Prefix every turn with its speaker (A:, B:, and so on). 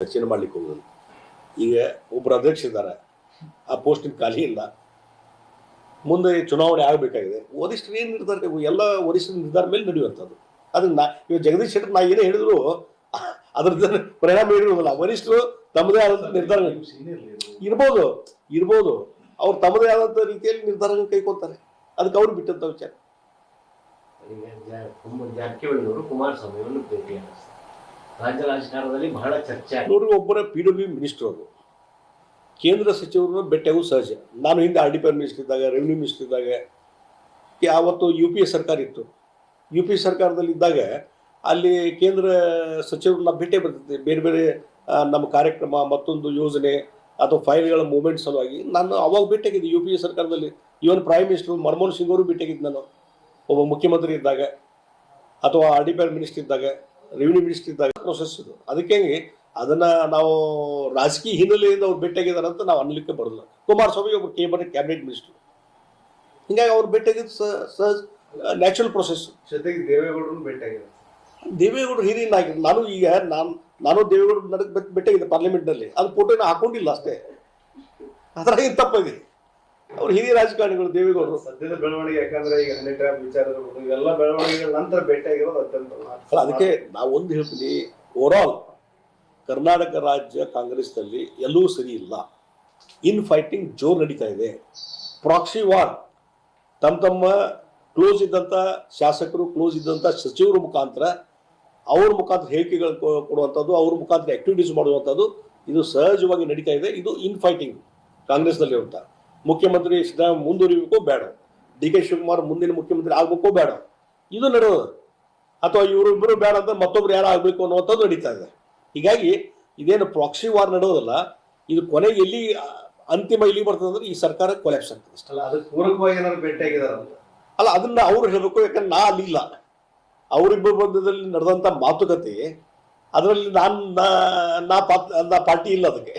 A: ಚರ್ಚೆನ ಮಾಡ್ಲಿಕ್ಕೆ ಹೋಗೋದು. ಈಗ ಒಬ್ಬರು ಅಧ್ಯಕ್ಷ ಇದ್ದಾರೆ, ಆ ಪೋಸ್ಟಿನ ಖಾಲಿ ಇಲ್ಲ, ಮುಂದೆ ಚುನಾವಣೆ ಆಗಬೇಕಾಗಿದೆ. ವರಿಷ್ಠರು ಏನು ನಿರ್ಧಾರ, ಎಲ್ಲ ವರಿಷ್ಠರ ನಿರ್ಧಾರ ಮೇಲೆ ನಡೆಯುವಂಥದ್ದು. ಅದನ್ನ ಇವಾಗ ಜಗದೀಶ್ ಶೆಟ್ಟರ್ ನಾ ಏನೇ ಹೇಳಿದ್ರು ಅದ್ರದ್ದು ಪರಿಣಾಮ ಇರೋದಿಲ್ಲ. ವರಿಷ್ಠರು ತಮ್ಮದೇ ಆದಂಥ ನಿರ್ಧಾರ ಇರ್ಬೋದು, ಅವ್ರು ತಮ್ಮದೇ ಆದಂಥ ರೀತಿಯಲ್ಲಿ ನಿರ್ಧಾರ ಕೈಗೊಳ್ತಾರೆ. ಅದಕ್ಕೆ ಅವ್ರು ಬಿಟ್ಟಂತ ವಿಚಾರ.
B: ಜಾರಕಿಹೊಳಿ ಕುಮಾರಸ್ವಾಮಿ ಅವರು ಭೇಟಿ ರಾಜ್ಯ ರಾಜಕಾರಣದಲ್ಲಿ ಬಹಳ ಚರ್ಚೆ.
A: ನೋಡ್ರಿ, ಒಬ್ಬರ PW ಮಿನಿಸ್ಟರ್ ಅವರು ಕೇಂದ್ರ ಸಚಿವರನ್ನು ಭೇಟಿಯಾಗೋದು ಸಹಜ. ನಾನು ಹಿಂದೆ RDPR ಮಿನಿಸ್ಟರ್ ಇದ್ದಾಗ, ರೆವಿನ್ಯೂ ಮಿನಿಸ್ಟರ್ ಇದ್ದಾಗ, ಯಾವತ್ತು UPA ಸರ್ಕಾರ ಇತ್ತು, UPA ಸರ್ಕಾರದಲ್ಲಿ ಇದ್ದಾಗ ಅಲ್ಲಿ ಕೇಂದ್ರ ಸಚಿವರನ್ನ ಭೇಟಿ ಬರ್ತೈತೆ. ಬೇರೆ ಬೇರೆ ನಮ್ಮ ಕಾರ್ಯಕ್ರಮ, ಮತ್ತೊಂದು ಯೋಜನೆ ಅಥವಾ ಫೈಲ್ಗಳ ಮೂವ್ಮೆಂಟ್ ಸಲುವಾಗಿ ನಾನು ಅವಾಗ ಭೇಟಿಯಾಗಿದ್ದೆ UPA ಸರ್ಕಾರದಲ್ಲಿ. ಇವನ್ ಪ್ರೈಮ್ ಮಿನಿಸ್ಟರ್ ಮನಮೋಹನ್ ಸಿಂಗ್ ಅವರು ಭೇಟಿಯಾಗಿದ್ದು ನಾನು, ಒಬ್ಬ ಮುಖ್ಯಮಂತ್ರಿ ಇದ್ದಾಗ, ಅಥವಾ RDPR ಮಿನಿಸ್ಟರ್ ಇದ್ದಾಗ, ರೆವಿನ್ಯೂ ಮಿನಿಸ್ಟರ್ ಇದ್ದಾಗ ಪ್ರೊಸೆಸ್ ಇದು. ಅದಕ್ಕೆ ಅದನ್ನು ನಾವು ರಾಜಕೀಯ ಹಿನ್ನೆಲೆಯಿಂದ ಅವ್ರು ಭೇಟಿಯಾಗಿದ್ದಾರೆ ಅಂತ ನಾವು ಅನ್ಲಿಕ್ಕೆ ಬರೋದಿಲ್ಲ. ಕುಮಾರಸ್ವಾಮಿ ಒಬ್ಬರು ಕ್ಯಾಬಿನೆಟ್ ಮಿನಿಸ್ಟರ್, ಹಿಂಗಾಗಿ ಅವ್ರು ಭೇಟಿಯಾಗಿದ್ದು ಸಹಜ, ನ್ಯಾಚುರಲ್ ಪ್ರೊಸೆಸ್.
C: ಜೊತೆಗೆ ದೇವೇಗೌಡರು ಭೇಟಿಯಾಗಿದ್ದಾರೆ.
A: ದೇವೇಗೌಡರು ಹಿರಿಯ ನಾಯಕರು. ನಾನು ದೇವೇಗೌಡರು ನನಗೆ ಭೇಟಿಯಾಗಿದ್ದೆ ಪಾರ್ಲಿಮೆಂಟ್ನಲ್ಲಿ. ಅದು ಫೋಟೋನ ಹಾಕೊಂಡಿಲ್ಲ ಅಷ್ಟೇ, ಅದ್ರಾಗ ಏನು ತಪ್ಪಾಗಿದೆ. ಅವ್ರು ಹಿರಿಯ ರಾಜಕಾರಣಿಗಳು ದೇವೇಗೌಡರು.
C: ಸದ್ಯದ ಬೆಳವಣಿಗೆ, ಯಾಕಂದ್ರೆ ಈಗ ಹನಿ ಟ್ರ್ಯಾಪ್ ವಿಚಾರಗಳು ಇವೆಲ್ಲ ಬೆಳವಣಿಗೆಗಳ ನಂತರ ಭೇಟಿಯಾಗಿರೋದು ಅತ್ಯಂತ.
A: ಅದಕ್ಕೆ ನಾವು ಒಂದು ಹೇಳ್ತೀನಿ, ಓವರಾಲ್ ಕರ್ನಾಟಕ ರಾಜ್ಯ ಕಾಂಗ್ರೆಸ್ನಲ್ಲಿ ಎಲ್ಲೂ ಸರಿ ಇಲ್ಲ. ಇನ್ ಫೈಟಿಂಗ್ ಜೋರ್ ನಡೀತಾ ಇದೆ. ಪ್ರಾಕ್ಸಿ ವಾರ್, ತಮ್ಮ ಕ್ಲೋಸ್ ಇದ್ದಂಥ ಶಾಸಕರು, ಕ್ಲೋಸ್ ಇದ್ದಂಥ ಸಚಿವರ ಮುಖಾಂತರ, ಅವ್ರ ಮುಖಾಂತರ ಹೇಳಿಕೆಗಳು ಕೊಡುವಂಥದ್ದು, ಅವ್ರ ಮುಖಾಂತರ ಆಕ್ಟಿವಿಟೀಸ್ ಮಾಡುವಂಥದ್ದು, ಇದು ಸಹಜವಾಗಿ ನಡೀತಾ ಇದೆ. ಇದು ಇನ್ ಫೈಟಿಂಗ್ ಕಾಂಗ್ರೆಸ್ನಲ್ಲಿ ಇರುವಂಥ. ಮುಖ್ಯಮಂತ್ರಿ ಸಿದ್ದರಾಮಯ್ಯ ಮುಂದುವರಿಬೇಕೋ ಬೇಡ, DK ಶಿವಕುಮಾರ್ ಮುಂದಿನ ಮುಖ್ಯಮಂತ್ರಿ ಆಗಬೇಕೋ ಬೇಡ, ಇದು ನಡೆಯೋದು. ಅಥವಾ ಇವರಿಬ್ಬರು ಬೇಡ ಅಂತ ಮತ್ತೊಬ್ರು ಯಾರು ಆಗಬೇಕು ಅನ್ನುವಂಥದ್ದು ನಡೀತಾ ಇದೆ. ಹೀಗಾಗಿ ಇದೇನು ಪ್ರಾಕ್ಸಿ ವಾರ್ ನಡೆಯೋದಲ್ಲ, ಇದು ಕೊನೆಗೆ ಎಲ್ಲಿ ಅಂತಿಮ ಎಲ್ಲಿ ಬರ್ತದೆ ಅಂದ್ರೆ ಈ ಸರ್ಕಾರ ಕೊಲ್ಯಾಪ್ಸ್ ಆಗ್ತದೆ ಅಷ್ಟೇ.
C: ಅಲ್ಲ, ಅದಕ್ಕೆ ಪೂರಕವಾಗಿ ಏನಾದ್ರು ಭೇಟಿಯಾಗಿದಾರಂತ
A: ಅಲ್ಲ, ಅದನ್ನ ಅವ್ರು ಹೇಳಬೇಕು. ಯಾಕಂದ್ರೆ ನಾ ಅಲ್ಲಿಲ್ಲ. ಅವರಿಬ್ಬರು ಮಧ್ಯದಲ್ಲಿ ನಡೆದಂಥ ಮಾತುಕತೆ, ಅದರಲ್ಲಿ ನಾ ಪಾರ್ಟಿ ಇಲ್ಲ ಅದಕ್ಕೆ.